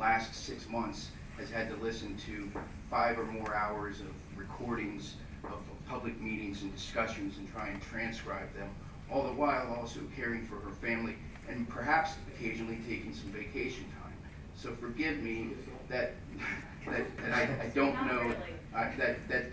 last 6 months has had to listen to 5 or more hours of recordings of public meetings and discussions and try and transcribe them, all the while also caring for her family and perhaps occasionally taking some vacation time. So forgive me that I don't know that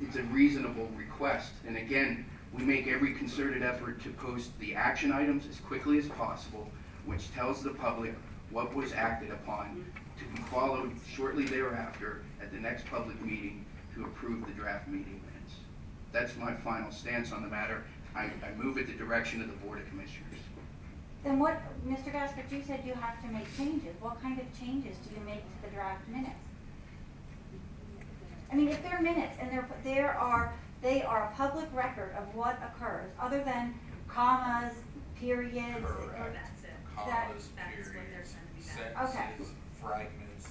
it's a reasonable request. And again, we make every concerted effort to post the action items as quickly as possible, which tells the public what was acted upon, to be followed shortly thereafter at the next public meeting to approve the draft meeting minutes. That's my final stance on the matter. I move at the direction of the Board of Commissioners. Then what, Mr. Gaspard, you said you have to make changes. What kind of changes do you make to the draft minutes? I mean, if they're minutes and they are a public record of what occurs, other than commas, periods. Correct. That's it. Commas, That's periods, what they're sentences, Okay. fragments.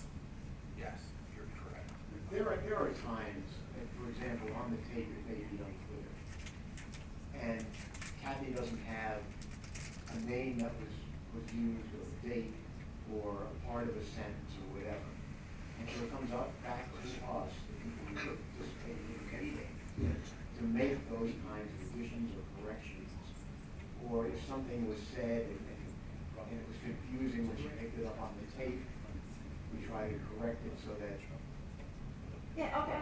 Yes, you're correct. There are times, for example, on the tape it may be unclear. And Kathy doesn't have a name that was used or a date or a part of a sentence or whatever. And so it comes up back to us, the people who participate in the meeting, to make those kinds of additions or corrections. Or if something was said and it was confusing when she picked it up on the tape, we try to correct it so that. Yeah, okay.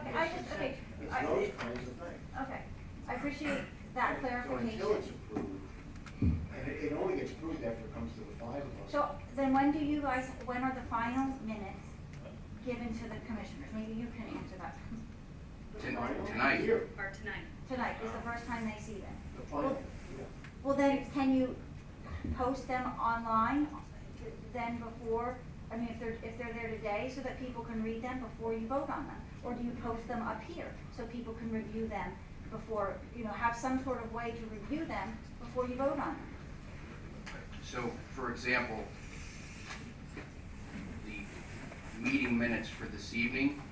It's those kinds of things. Okay, I appreciate that clarification. So until it's approved, and it only gets approved after it comes to the 5 of us. So then when are the final minutes given to the commissioners? Maybe you can answer that. Tonight. Here. Or tonight. Tonight is the first time they see them. The final, yeah. Well, then, can you post them online then before, I mean, if they're there today, so that people can read them before you vote on them? Or do you post them up here so people can review them before, have some sort of way to review them before you vote on them? So, for example, the meeting minutes for this evening,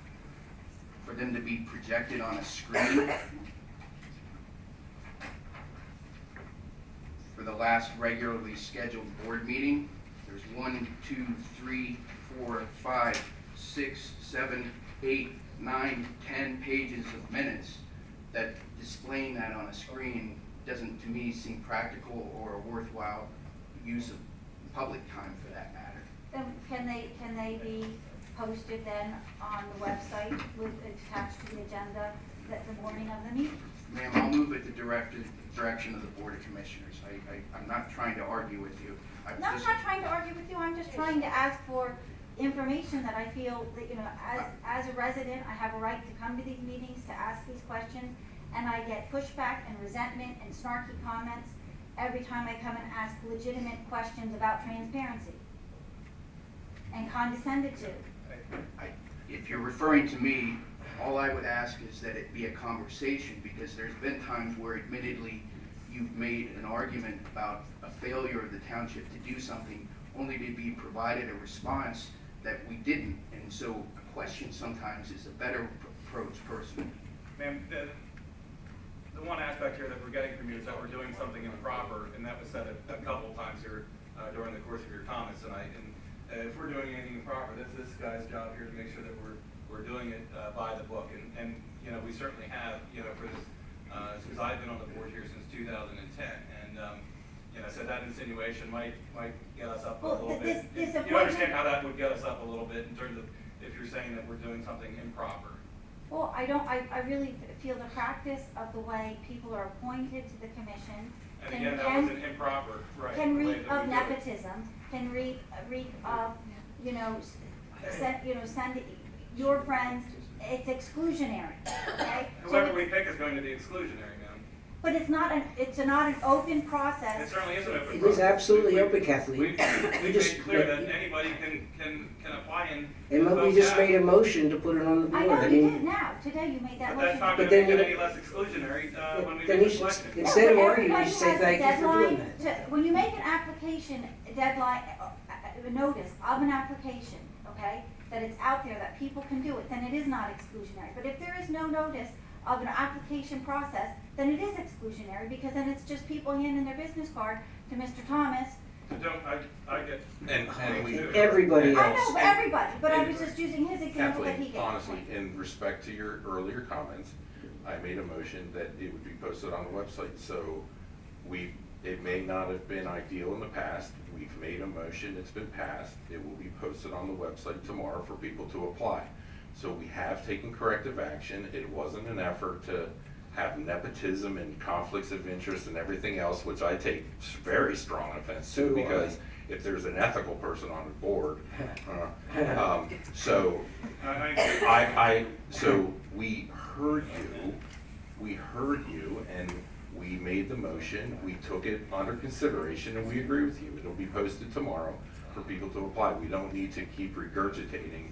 for them to be projected on a screen for the last regularly scheduled board meeting, there's 1, 2, 3, 4, 5, 6, 7, 8, 9, 10 pages of minutes. That displaying that on a screen doesn't, to me, seem practical or a worthwhile use of public time for that matter. Then can they be posted then on the website with attached to the agenda the morning of the meeting? Ma'am, I'll move at the direction of the Board of Commissioners. I'm not trying to argue with you. I'm not trying to argue with you, I'm just trying to ask for information that I feel that, as a resident, I have a right to come to these meetings, to ask these questions, and I get pushback and resentment and snarky comments every time I come and ask legitimate questions about transparency, and condescended to. If you're referring to me, all I would ask is that it be a conversation, because there's been times where admittedly you've made an argument about a failure of the township to do something only to be provided a response that we didn't. And so a question sometimes is a better approach personally. Ma'am, the one aspect here that we're getting from you is that we're doing something improper, and that was said a couple times here during the course of your comments tonight. And if we're doing anything improper, that's this guy's job here to make sure that we're doing it by the book. And we certainly have, for this, since I've been on the board here since 2010. And so that insinuation might get us up a little bit. You understand how that would get us up a little bit in terms of if you're saying that we're doing something improper. Well, I really feel the practice of the way people are appointed to the commission. And again, that wasn't improper, right? Can reek of nepotism, can reek of, send your friends, it's exclusionary, okay? Whoever we pick is going to be exclusionary, ma'am. But it's not an open process. It certainly is an open process. It is absolutely open, Kathleen. We've made clear that anybody can apply in. And we just made a motion to put it on the board. I know you did now, today you made that But that's motion. not going to make it any less exclusionary when we Then do you the should, selection. instead of No, arguing, you everybody should say has a thank you for doing deadline that. when you make an application, deadline, a notice of an application, okay, that it's out there, that people can do it, then it is not exclusionary. But if there is no notice of an application process, then it is exclusionary, because then it's just people handing their business card to Mr. Thomas Don't, I get. And we. Everybody I else. know, but everybody, but I was just using his example that he Kathleen, gave. honestly, in respect to your earlier comments, I made a motion that it would be posted on the website, so it may not have been ideal in the past, we've made a motion, it's been passed, it will be posted on the website tomorrow for people to apply. So we have taken corrective action, it wasn't an effort to have nepotism and conflicts of interest and everything else, which I take very strong offense So to, do I. because if there's an ethical person on the board, so so we heard you, and we made the motion, we took it under consideration, and we agree with you. It'll be posted tomorrow for people to apply. We don't need to keep regurgitating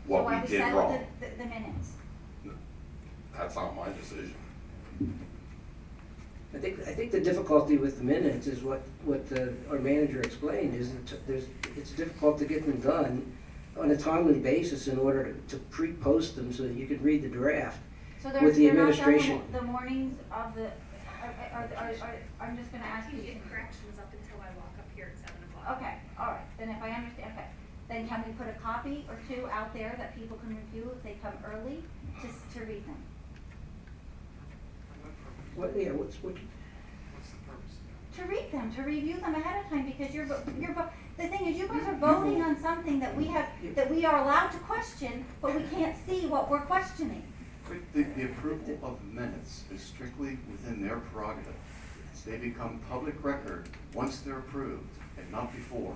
what we did wrong. So I would settle the minutes. That's not my decision. I think the difficulty with the minutes is what our manager explained, is that it's difficult to get them done on a timely basis in order to pre-post them so that you can read the draft. So With the they're not done administration. the mornings of the, I'm just gonna ask You you. get corrections up until I walk up here at 7 o'clock. Okay, all right, then if I understand, okay, then can we put a copy or two out there that people can review if they come early to read them? What's the purpose? To read them, to review them ahead of time, because the thing is, you guys are voting on something that we are allowed to question, but we can't see what we're questioning. But the approval of the minutes is strictly within their prerogative. They become public record once they're approved and not before.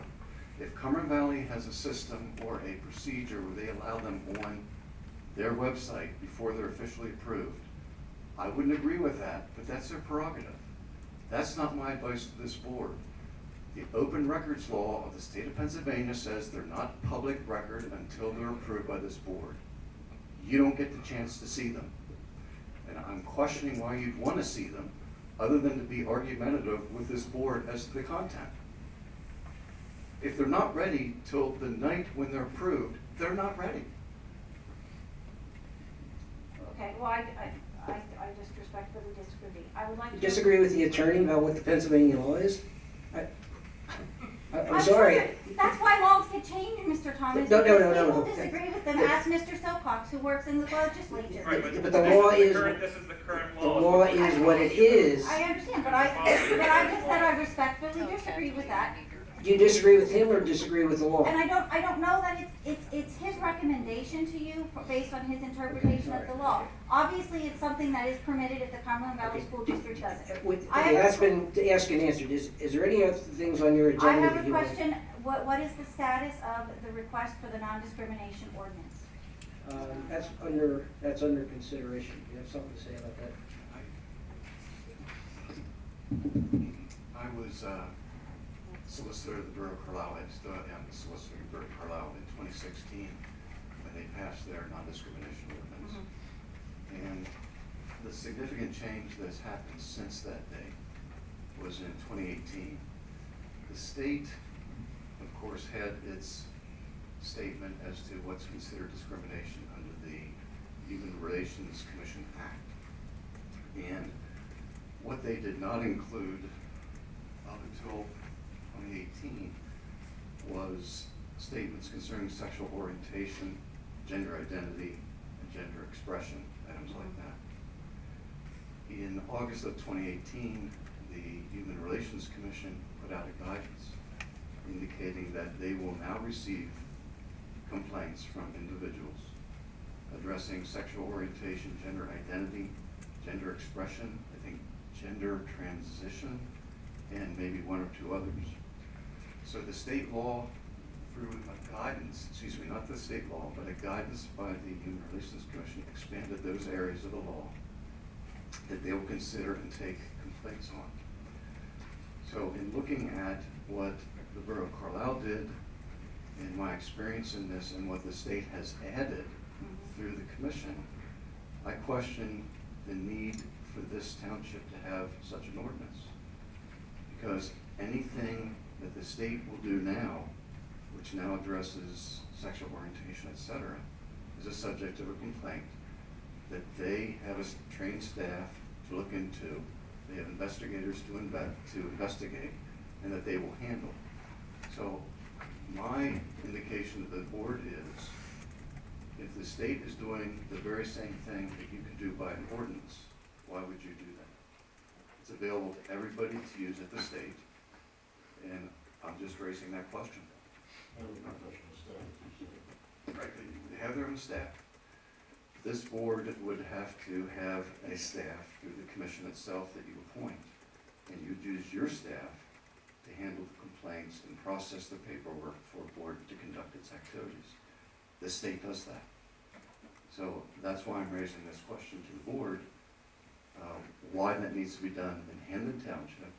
If Cumberland Valley has a system or a procedure where they allow them on their website before they're officially approved, I wouldn't agree with that, but that's their prerogative. That's not my advice to this board. The open records law of the state of Pennsylvania says they're not public record until they're approved by this board. You don't get the chance to see them. And I'm questioning why you'd want to see them, other than to be argumentative with this board as to the content. If they're not ready till the night when they're approved, they're not ready. Okay, well, I just respectfully disagree. I would like to. You disagree with the attorney about what the Pennsylvania law is? I'm sure sorry. That's why laws get changed, Mr. Thomas. No. because People disagree with them. Ask Mr. Silcox, who works in the legislature. Right, But the law is, this is the current the law. law is what it is. I understand, but I just said I respectfully disagree with that. Do you disagree with him or disagree with the law? And I don't know that it's his recommendation to you based on his interpretation of the law. Obviously, it's something that is permitted if the Cumberland Valley School District does it. Okay, that's been asked and answered. Is there any other things on your I agenda have that a you want? question. What is the status of the request for the non-discrimination ordinance? That's under consideration. You have something to say about that? I was solicitor of the Borough of Carlisle. I still am the solicitor of the Borough of Carlisle in 2016 when they passed their non-discrimination ordinance. And the significant change that's happened since that day was in 2018. The state, of course, had its statement as to what's considered discrimination under the Human Relations Commission Act. And what they did not include up until 2018 was statements concerning sexual orientation, gender identity, and gender expression, items like that. In August of 2018, the Human Relations Commission put out a guidance indicating that they will now receive complaints from individuals addressing sexual orientation, gender identity, gender expression, I think gender transition, and maybe one or two others. So the state law, through a guidance, excuse me, not the state law, but a guidance by the Human Relations Commission, expanded those areas of the law that they will consider and take complaints on. So in looking at what the Borough of Carlisle did, in my experience in this, and what the state has added through the commission, I question the need for this township to have such an ordinance. Because anything that the state will do now, which now addresses sexual orientation, etc., is a subject of a complaint that they have a trained staff to look into, they have investigators to investigate, and that they will handle. So my indication to the board is, if the state is doing the very same thing that you can do by an ordinance, why would you do that? It's available to everybody to use at the state, and I'm just raising that question. Right, they have their own staff. This board would have to have a staff through the commission itself that you appoint, and you'd use your staff to handle the complaints and process the paperwork for a board to conduct its activities. The state does that. So that's why I'm raising this question to the board, why that needs to be done in Hamden Township,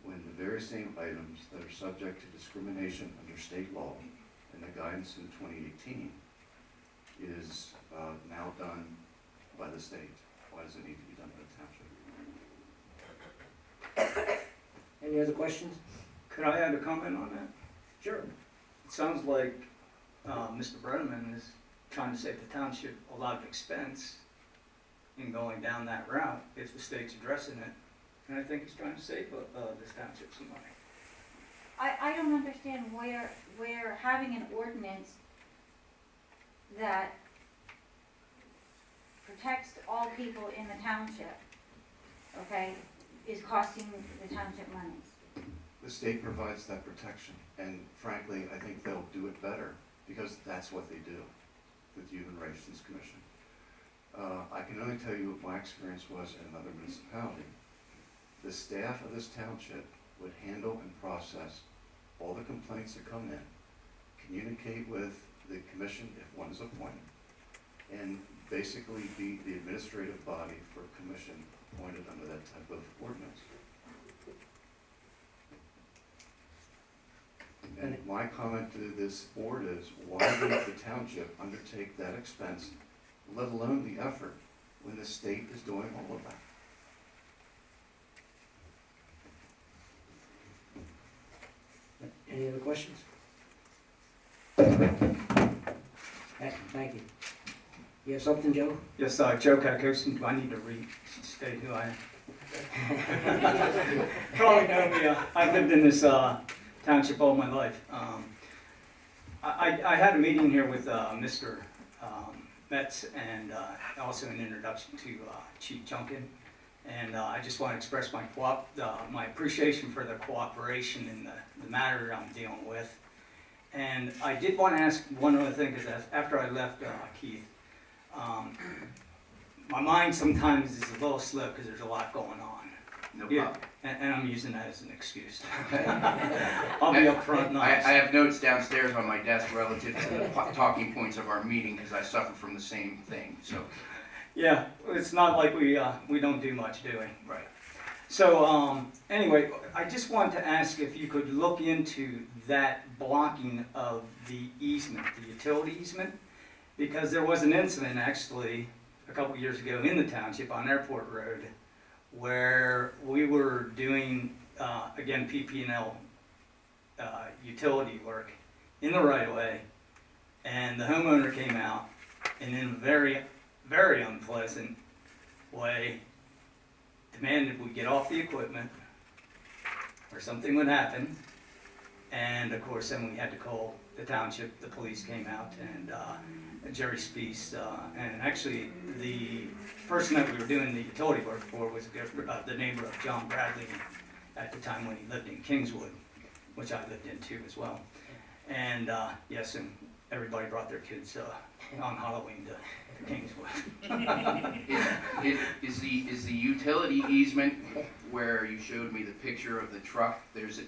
when the very same items that are subject to discrimination under state law and the guidance in 2018 is now done by the state. Why does it need to be done by the township? Any other questions? Could I add a comment on that? Sure. It sounds like Mr. Brenneman is trying to save the township a lot of expense in going down that route if the state's addressing it. And I think he's trying to save this township some money. I don't understand where having an ordinance that protects all people in the township, okay, is costing the township monies. The state provides that protection, and frankly, I think they'll do it better, because that's what they do with the Human Relations Commission. I can only tell you what my experience was in another municipality. The staff of this township would handle and process all the complaints that come in, communicate with the commission if one is appointed, and basically be the administrative body for a commission appointed under that type of ordinance. And my comment to this board is, why would the township undertake that expense, let alone the effort, when the state is doing all of that? Any other questions? Thank you. You have something, Joe? Yes, Joe Kakosin, do I need to restate who I am? Probably know me. I've lived in this township all my life. I had a meeting here with Mr. Metz and also an introduction to Chief Junkin. And I just want to express my appreciation for the cooperation in the matter I'm dealing with. And I did want to ask one other thing, because after I left Keith, my mind sometimes is a little slow because there's a lot going on. No Yeah, problem. and I'm using that as an excuse. Okay. I'll be upfront and honest. I have notes downstairs on my desk relative to the talking points of our meeting, because I suffer from the same thing, so. Yeah, it's not like we don't do much, do we? Right. So anyway, I just wanted to ask if you could look into that blocking of the easement, the utility easement, because there was an incident actually a couple years ago in the township on Airport Road where we were doing, again, PP&L utility work in the right-of-way, and the homeowner came out and in a very, very unpleasant way demanded we get off the equipment or something would happen. And of course, then we had to call the township, the police came out, and Jerry Speece, and actually the person that we were doing the utility work for was the neighbor of John Bradley at the time when he lived in Kingswood, which I lived in too as well. And yes, and everybody brought their kids on Halloween to Kingswood. Is the utility easement where you showed me the picture of the truck, there's a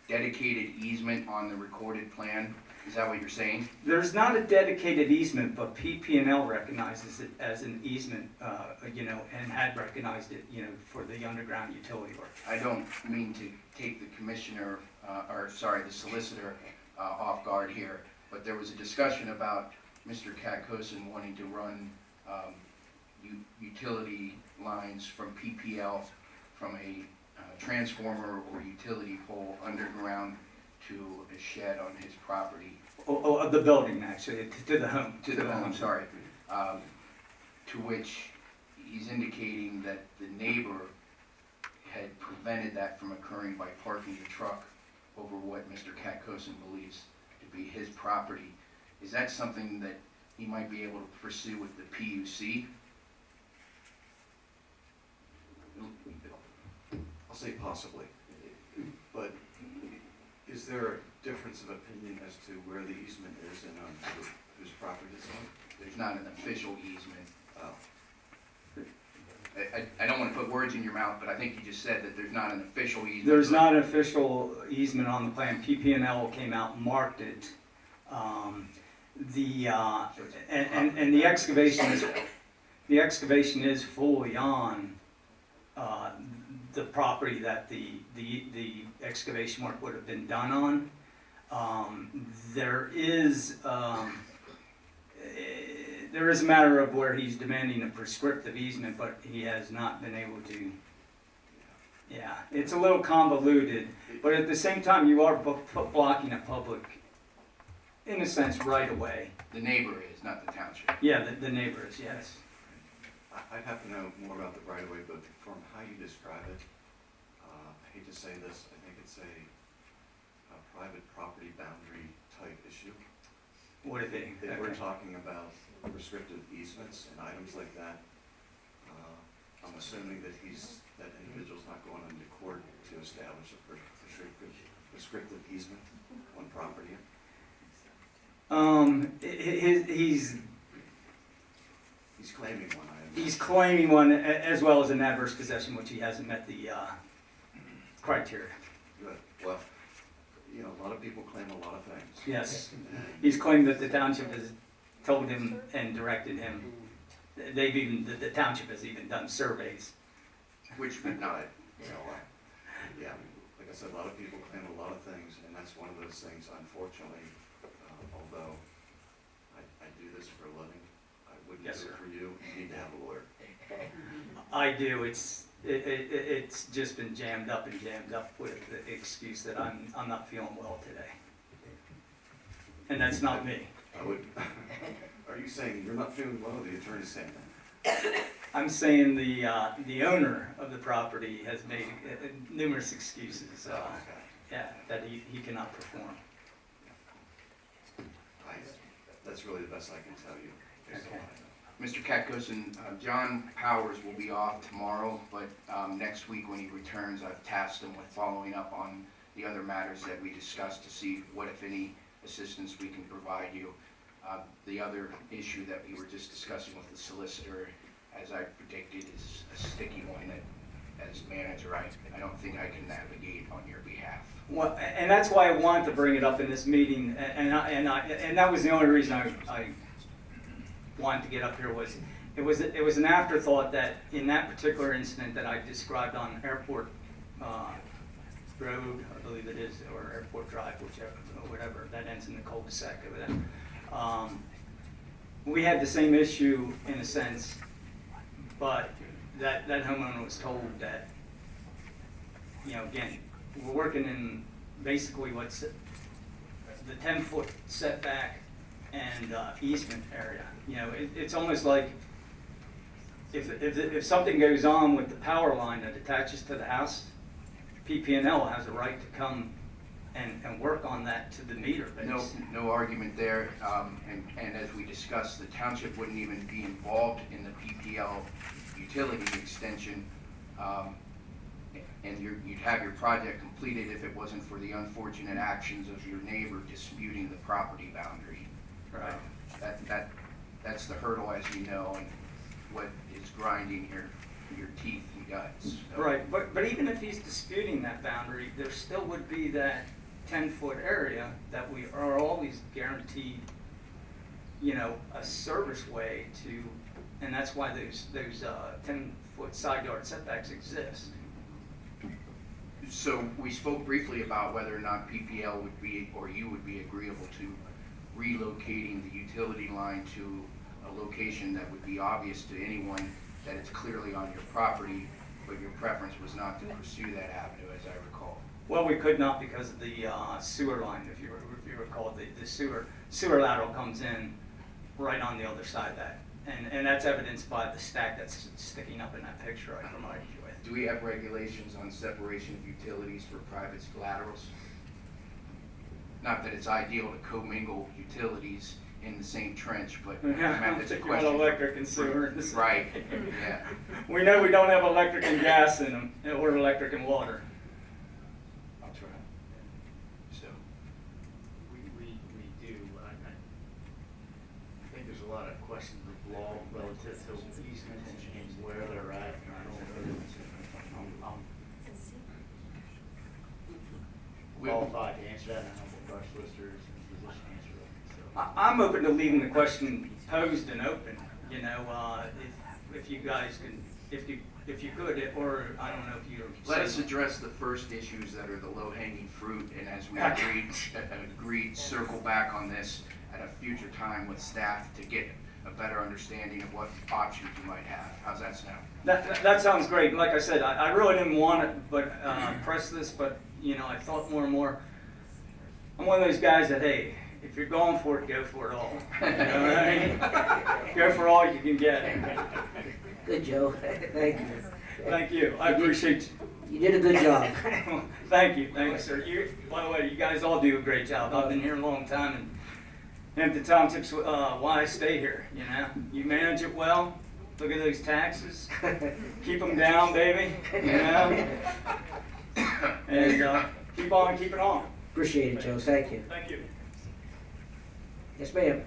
dedicated easement on the recorded plan? Is that what you're saying? There's not a dedicated easement, but PP&L recognizes it as an easement, and had recognized it, for the underground utility work. I don't mean to take the commissioner, the solicitor off guard here, but there was a discussion about Mr. Katkosin wanting to run utility lines from PPL from a transformer or utility pole underground to a shed on his property. Oh, of the building, actually, to the home. To the home, sorry. To which he's indicating that the neighbor had prevented that from occurring by parking the truck over what Mr. Katkosin believes to be his property. Is that something that he might be able to pursue with the PUC? I'll say possibly, but is there a difference of opinion as to where the easement is and on whose property it's on? There's not an official easement. Oh, I don't want to put words in your mouth, but I think you just said that there's not an official easement. There's not an official easement on the plan. PP&L came out and marked it. And the excavation is fully on the property that the excavation work would have been done on. There is a matter of where he's demanding a prescriptive easement, but he has not been able to. Yeah, it's a little convoluted, but at the same time, you are blocking a public, in a sense, right away. The neighbor is, not the township. Yeah, the neighbors, yes. I'd have to know more about the right of way, but from how you describe it, I hate to say this, I think it's a private property boundary type issue. Would it be? If we're Okay. talking about restrictive easements and items like that, I'm assuming that that individual's not going into court to establish a prescriptive easement on property. He's claiming one, I imagine. He's claiming one as well as an adverse possession, which he hasn't met the criteria. Good, well, you know, a lot of people claim a lot of things. Yes, And he's claimed that the township has told him and directed him. The township has even done surveys. Which would not. You know, yeah, like I said, a lot of people claim a lot of things, and that's one of those things, unfortunately, although I do this for a living, I wouldn't do Yes, it sir. for you, you need to have a lawyer. I do. It's just been jammed up with the excuse that I'm not feeling well today, and that's not me. I would, are you saying you're not feeling well, or the attorney's saying that? I'm saying the owner of the property has made numerous excuses. Okay. Yeah, that he cannot perform. That's really the best I can tell you, based on Okay. what I know. Mr. Katkosin, John Powers will be off tomorrow, but next week when he returns, I've tasked him with following up on the other matters that we discussed to see what, if any, assistance we can provide you. The other issue that we were just discussing with the solicitor, as I predicted, is a sticky one that, as manager, I don't think I can navigate on your behalf. Well, and that's why I wanted to bring it up in this meeting, and that was the only reason I wanted to get up here. It was an afterthought that in that particular incident that I described on Airport Road, I believe it is, or Airport Drive, whichever, or whatever, that ends in the cul-de-sac over there. We had the same issue in a sense, but that homeowner was told that, you know, again, we're working in basically what's the 10-foot setback and easement area. You know, it's almost like if something goes on with the power line that attaches to the house, PP&L has a right to come and work on that to the meter base. No argument there, and as we discussed, the township wouldn't even be involved in the PPL utility extension, and you'd have your project completed if it wasn't for the unfortunate actions of your neighbor disputing the property boundary. Right. That's the hurdle, as you know, and what is grinding your teeth and guts. So- Right, but even if he's disputing that boundary, there still would be that 10-foot area that we are always guaranteed, you know, a service way to, and that's why those 10-foot side yard setbacks exist. So we spoke briefly about whether or not PPL would be, or you would be agreeable to relocating the utility line to a location that would be obvious to anyone that it's clearly on your property, but your preference was not to pursue that avenue, as I recall. Well, we could not because of the sewer line, if you recall, the sewer lateral comes in right on the other side of that. And that's evidenced by the stack that's sticking up in that picture I provided you with. Do we have regulations on separation of utilities for private laterals? Not that it's ideal to commingle utilities in the same trench, but I Yeah, meant it's a you want question. electric and sewer. Right, yeah. We know we don't have electric and gas in them, or electric and water. That's right. So, We do, I think there's a lot of questions of law relative to easements and where they're at, and I don't know if I'm qualified to answer that, and I don't think our solicitors in a position to answer that, so. I'm open to leaving the question posed and open, you know, if you guys can, if you could, or I don't know if you're. let us address the first issues that are the low-hanging fruit, and as we agreed, circle back on this at a future time with staff to get a better understanding of what options you might have. How's that sound? That sounds great. Like I said, I really didn't want to press this, but, you know, I thought more and more, I'm one of those guys that, hey, if you're going for it, go for it all. You know what I mean? Go for all you can get. Good, Joe. Thank you. Thank you. I appreciate You did a good job. Thank you, sir. By the way, you guys all do a great job. I've been here a long time, and Hampton Township's why I stay here, you know? You manage it well. Look at those taxes. Keep them down, baby, you know? And keep on keeping on. Appreciate it, Joe. Thank you. Thank you. Yes, ma'am.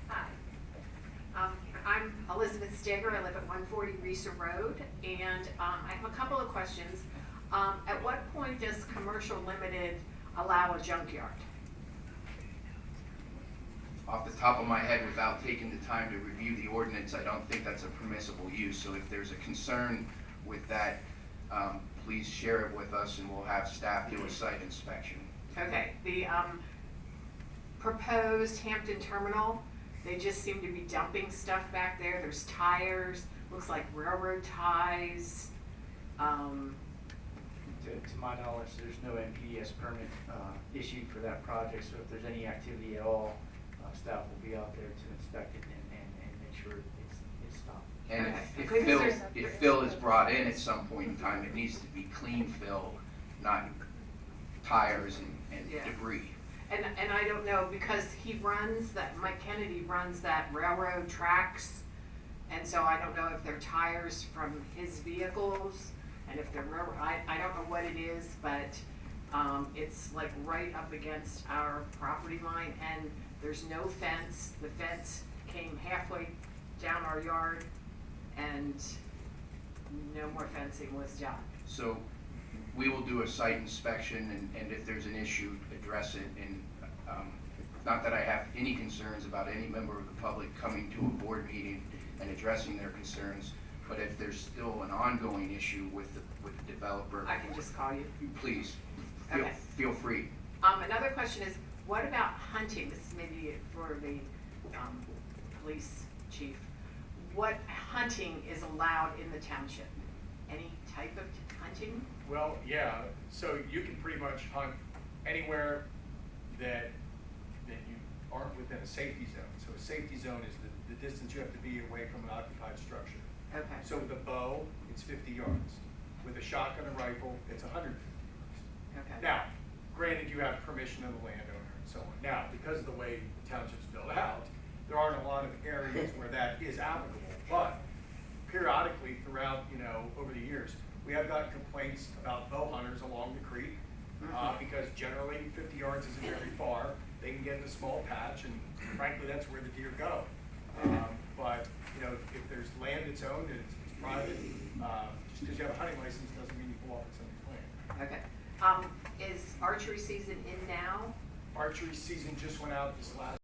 Hi. I'm Elizabeth Steger. I live at 140 Reesa Road, and I have a couple of questions. At what point does commercial limited allow a junkyard? Off the top of my head, without taking the time to review the ordinance, I don't think that's a permissible use. So if there's a concern with that, please share it with us and we'll have staff do a site inspection. Okay, the proposed Hampton terminal, they just seem to be dumping stuff back there. There's tires, looks like railroad ties. To my knowledge, there's no NPDES permit issued for that project, so if there's any activity at all, staff will be out there to inspect it and make sure it's stopped. And Okay. if Because fill, there's- if fill is brought in at some point in time, it needs to be clean fill, not tires and Yeah. debris. And I don't know, because he runs that, Mike Kennedy runs that railroad tracks, and so I don't know if they're tires from his vehicles, and if they're railroad, I don't know what it is, but it's like right up against our property line, and there's no fence. The fence came halfway down our yard, and no more fencing was done. So we will do a site inspection and if there's an issue, address it. And not that I have any concerns about any member of the public coming to a board meeting and addressing their concerns, but if there's still an ongoing issue with the developer, I can just call you. please, Okay. feel free. Another question is, what about hunting? This is maybe for the police chief. What hunting is allowed in the township? Any type of hunting? Well, yeah, so you can pretty much hunt anywhere that you aren't within a safety zone. So a safety zone is the distance you have to be away from an occupied structure. Okay. So with a bow, it's 50 yards. With a shotgun and rifle, it's 150 yards. Okay. Now, granted, you have permission of the landowner and so on. Now, because of the way the township's built out, there aren't a lot of areas where that is applicable. But periodically throughout, over the years, we have gotten complaints about bow hunters along the creek, because generally 50 yards isn't very far. They can get in a small patch, and frankly, that's where the deer go. But if there's land that's owned and it's private, just because you have a hunting license doesn't mean you belong on somebody's land. Okay. Is archery season in now? Archery season just went out this last